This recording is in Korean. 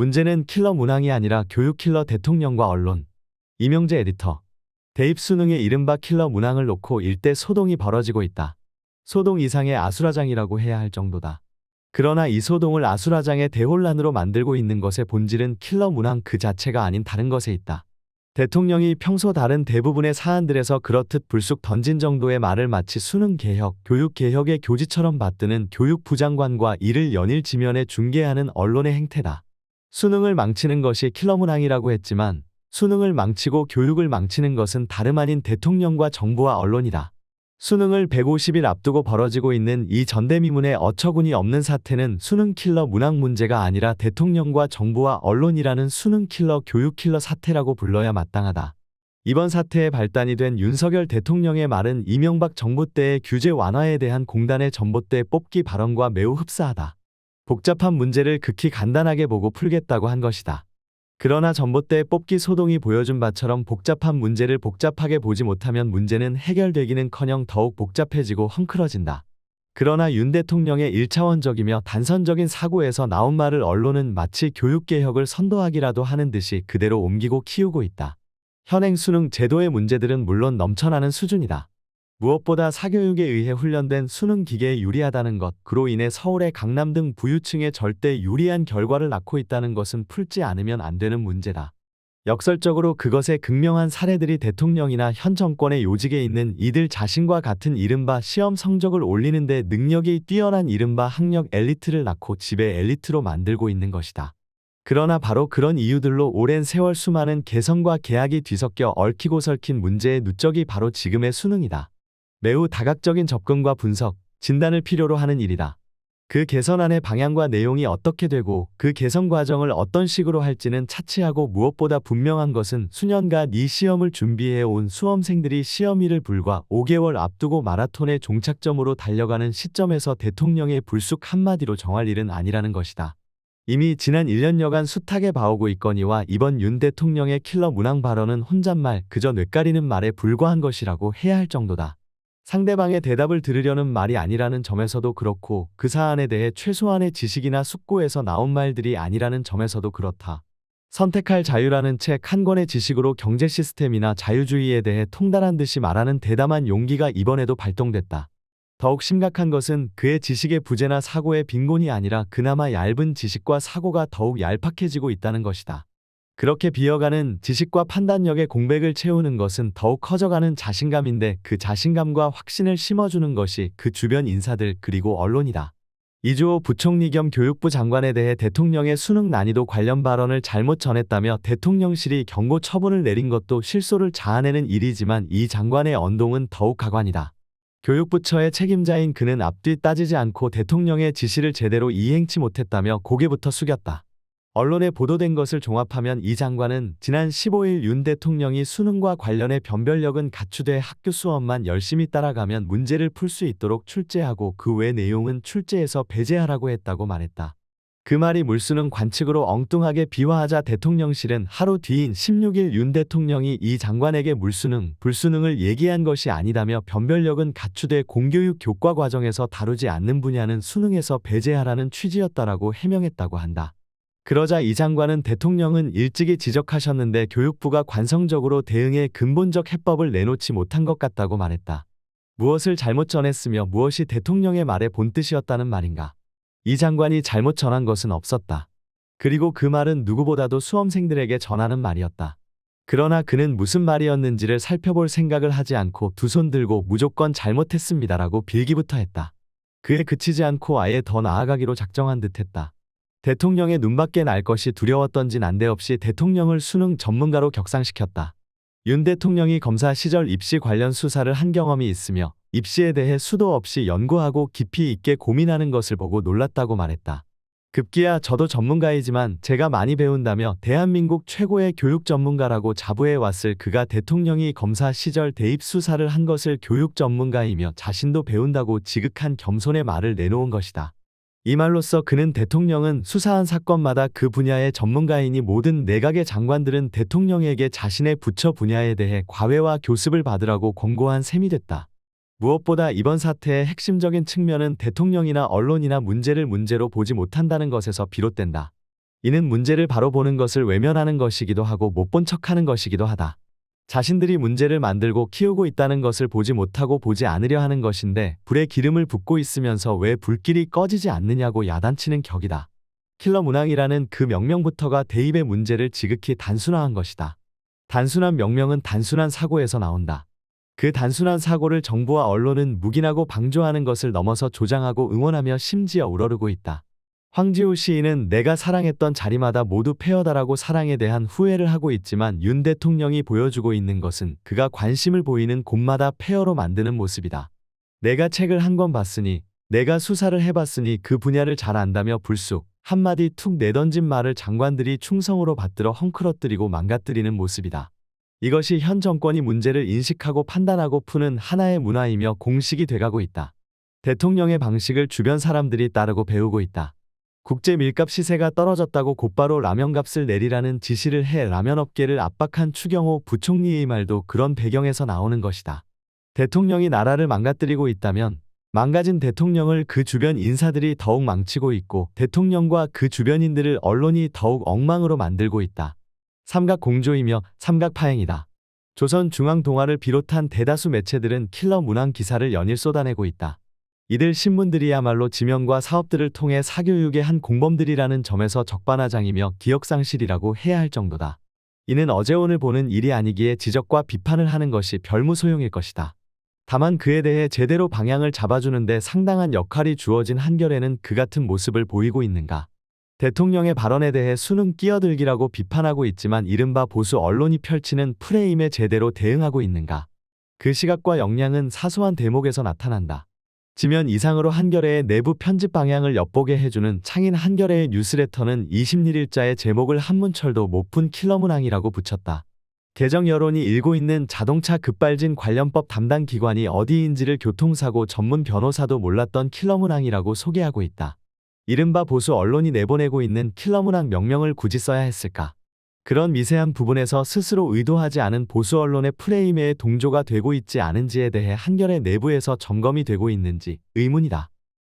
문제는 킬러 문항이 아니라 교육 킬러 대통령과 언론. 이명재 에디터. 대입 수능의 이른바 킬러 문항을 놓고 일대 소동이 벌어지고 있다. 소동 이상의 아수라장이라고 해야 할 정도다. 그러나 이 소동을 아수라장의 대혼란으로 만들고 있는 것의 본질은 킬러 문항 그 자체가 아닌 다른 것에 있다. 대통령이 평소 다른 대부분의 사안들에서 그렇듯 불쑥 던진 정도의 말을 마치 수능개혁, 교육개혁의 교지처럼 받드는 교육부 장관과 이를 연일 지면에 중계하는 언론의 행태다. 수능을 망치는 것이 킬러 문항이라고 했지만 수능을 망치고 교육을 망치는 것은 다름 아닌 대통령과 정부와 언론이다. 수능을 150일 앞두고 벌어지고 있는 이 전대미문의 어처구니 없는 사태는 수능 킬러 문항 문제가 아니라 대통령과 정부와 언론이라는 수능 킬러 교육 킬러 사태라고 불러야 마땅하다. 이번 사태의 발단이 된 윤석열 대통령의 말은 이명박 정부 때의 규제 완화에 대한 공단의 전봇대 뽑기 발언과 매우 흡사하다. 복잡한 문제를 극히 간단하게 보고 풀겠다고 한 것이다. 그러나 전봇대 뽑기 소동이 보여준 바처럼 복잡한 문제를 복잡하게 보지 못하면 문제는 해결되기는커녕 더욱 복잡해지고 헝클어진다. 그러나 윤 대통령의 1차원적이며 단선적인 사고에서 나온 말을 언론은 마치 교육개혁을 선도하기라도 하는 듯이 그대로 옮기고 키우고 있다. 현행 수능 제도의 문제들은 물론 넘쳐나는 수준이다. 무엇보다 사교육에 의해 훈련된 수능 기계에 유리하다는 것, 그로 인해 서울의 강남 등 부유층에 절대 유리한 결과를 낳고 있다는 것은 풀지 않으면 안 되는 문제다. 역설적으로 그것의 극명한 사례들이 대통령이나 현 정권의 요직에 있는 이들 자신과 같은 이른바 시험 성적을 올리는 데 능력이 뛰어난 이른바 학력 엘리트를 낳고 지배 엘리트로 만들고 있는 것이다. 그러나 바로 그런 이유들로 오랜 세월 수많은 개성과 계약이 뒤섞여 얽히고 설킨 문제의 누적이 바로 지금의 수능이다. 매우 다각적인 접근과 분석, 진단을 필요로 하는 일이다. 그 개선안의 방향과 내용이 어떻게 되고 그 개선 과정을 어떤 식으로 할지는 차치하고 무엇보다 분명한 것은 수년간 이 시험을 준비해온 수험생들이 시험일을 불과 5개월 앞두고 마라톤의 종착점으로 달려가는 시점에서 대통령의 불쑥 한마디로 정할 일은 아니라는 것이다. 이미 지난 1년여간 숱하게 봐오고 있거니와 이번 윤 대통령의 킬러 문항 발언은 혼잣말, 그저 뇌까리는 말에 불과한 것이라고 해야 할 정도다. 상대방의 대답을 들으려는 말이 아니라는 점에서도 그렇고 그 사안에 대해 최소한의 지식이나 숙고에서 나온 말들이 아니라는 점에서도 그렇다. 선택할 자유라는 책 한 권의 지식으로 경제 시스템이나 자유주의에 대해 통달한 듯이 말하는 대담한 용기가 이번에도 발동됐다. 더욱 심각한 것은 그의 지식의 부재나 사고의 빈곤이 아니라 그나마 얇은 지식과 사고가 더욱 얄팍해지고 있다는 것이다. 그렇게 비어가는 지식과 판단력의 공백을 채우는 것은 더욱 커져가는 자신감인데 그 자신감과 확신을 심어주는 것이 그 주변 인사들 그리고 언론이다. 이주호 부총리 겸 교육부 장관에 대해 대통령의 수능 난이도 관련 발언을 잘못 전했다며 대통령실이 경고 처분을 내린 것도 실소를 자아내는 일이지만 이 장관의 언동은 더욱 가관이다. 교육부처의 책임자인 그는 앞뒤 따지지 않고 대통령의 지시를 제대로 이행치 못했다며 고개부터 숙였다. 언론에 보도된 것을 종합하면 이 장관은 지난 15일 윤 대통령이 수능과 관련해 변별력은 갖추되 학교 수업만 열심히 따라가면 문제를 풀 수 있도록 출제하고 그 외 내용은 출제에서 배제하라고 했다고 말했다. 그 말이 물수능 관측으로 엉뚱하게 비화하자 대통령실은 하루 뒤인 16일 윤 대통령이 이 장관에게 물수능, 불수능을 얘기한 것이 아니다며 변별력은 갖추되 공교육 교과 과정에서 다루지 않는 분야는 수능에서 배제하라는 취지였다라고 해명했다고 한다. 그러자 이 장관은 대통령은 일찍이 지적하셨는데 교육부가 관성적으로 대응해 근본적 해법을 내놓지 못한 것 같다고 말했다. 무엇을 잘못 전했으며 무엇이 대통령의 말의 본뜻이었다는 말인가? 이 장관이 잘못 전한 것은 없었다. 그리고 그 말은 누구보다도 수험생들에게 전하는 말이었다. 그러나 그는 무슨 말이었는지를 살펴볼 생각을 하지 않고 두 손 들고 무조건 잘못했습니다라고 빌기부터 했다. 그에 그치지 않고 아예 더 나아가기로 작정한 듯했다. 대통령의 눈밖에 날 것이 두려웠던지 난데없이 대통령을 수능 전문가로 격상시켰다. 윤 대통령이 검사 시절 입시 관련 수사를 한 경험이 있으며 입시에 대해 수도 없이 연구하고 깊이 있게 고민하는 것을 보고 놀랐다고 말했다. 급기야 저도 전문가이지만 제가 많이 배운다며 대한민국 최고의 교육 전문가라고 자부해왔을 그가 대통령이 검사 시절 대입 수사를 한 것을 교육 전문가이며 자신도 배운다고 지극한 겸손의 말을 내놓은 것이다. 이 말로써 그는 대통령은 수사한 사건마다 그 분야의 전문가이니 모든 내각의 장관들은 대통령에게 자신의 부처 분야에 대해 과외와 교습을 받으라고 권고한 셈이 됐다. 무엇보다 이번 사태의 핵심적인 측면은 대통령이나 언론이나 문제를 문제로 보지 못한다는 것에서 비롯된다. 이는 문제를 바로 보는 것을 외면하는 것이기도 하고 못 본 척하는 것이기도 하다. 자신들이 문제를 만들고 키우고 있다는 것을 보지 못하고 보지 않으려 하는 것인데 불에 기름을 붓고 있으면서 왜 불길이 꺼지지 않느냐고 야단치는 격이다. 킬러 문항이라는 그 명명부터가 대입의 문제를 지극히 단순화한 것이다. 단순한 명명은 단순한 사고에서 나온다. 그 단순한 사고를 정부와 언론은 묵인하고 방조하는 것을 넘어서 조장하고 응원하며 심지어 우러르고 있다. 황지우 시인은 내가 사랑했던 자리마다 모두 폐허다라고 사랑에 대한 후회를 하고 있지만 윤 대통령이 보여주고 있는 것은 그가 관심을 보이는 곳마다 폐허로 만드는 모습이다. 내가 책을 한 권 봤으니, 내가 수사를 해봤으니 그 분야를 잘 안다며 불쑥 한마디 툭 내던진 말을 장관들이 충성으로 받들어 헝클어뜨리고 망가뜨리는 모습이다. 이것이 현 정권이 문제를 인식하고 판단하고 푸는 하나의 문화이며 공식이 돼가고 있다. 대통령의 방식을 주변 사람들이 따르고 배우고 있다. 국제 밀값 시세가 떨어졌다고 곧바로 라면값을 내리라는 지시를 해 라면업계를 압박한 추경호 부총리의 말도 그런 배경에서 나오는 것이다. 대통령이 나라를 망가뜨리고 있다면 망가진 대통령을 그 주변 인사들이 더욱 망치고 있고 대통령과 그 주변인들을 언론이 더욱 엉망으로 만들고 있다. 삼각공조이며 삼각파행이다. 조선중앙동아를 비롯한 대다수 매체들은 킬러 문항 기사를 연일 쏟아내고 있다. 이들 신문들이야말로 지명과 사업들을 통해 사교육의 한 공범들이라는 점에서 적반하장이며 기억상실이라고 해야 할 정도다. 이는 어제 오늘 보는 일이 아니기에 지적과 비판을 하는 것이 별무소용일 것이다. 다만 그에 대해 제대로 방향을 잡아주는 데 상당한 역할이 주어진 한겨레는 그 같은 모습을 보이고 있는가. 대통령의 발언에 대해 수능 끼어들기라고 비판하고 있지만 이른바 보수 언론이 펼치는 프레임에 제대로 대응하고 있는가. 그 시각과 역량은 사소한 대목에서 나타난다. 지면 이상으로 한겨레의 내부 편집 방향을 엿보게 해주는 창인 한겨레의 뉴스레터는 21일자의 제목을 한문철도 못 푼 킬러 문항이라고 붙였다. 개정 여론이 일고 있는 자동차 급발진 관련법 담당 기관이 어디인지를 교통사고 전문 변호사도 몰랐던 킬러 문항이라고 소개하고 있다. 이른바 보수 언론이 내보내고 있는 킬러 문항 명명을 굳이 써야 했을까? 그런 미세한 부분에서 스스로 의도하지 않은 보수 언론의 프레임에 동조가 되고 있지 않은지에 대해 한겨레 내부에서 점검이 되고 있는지 의문이다.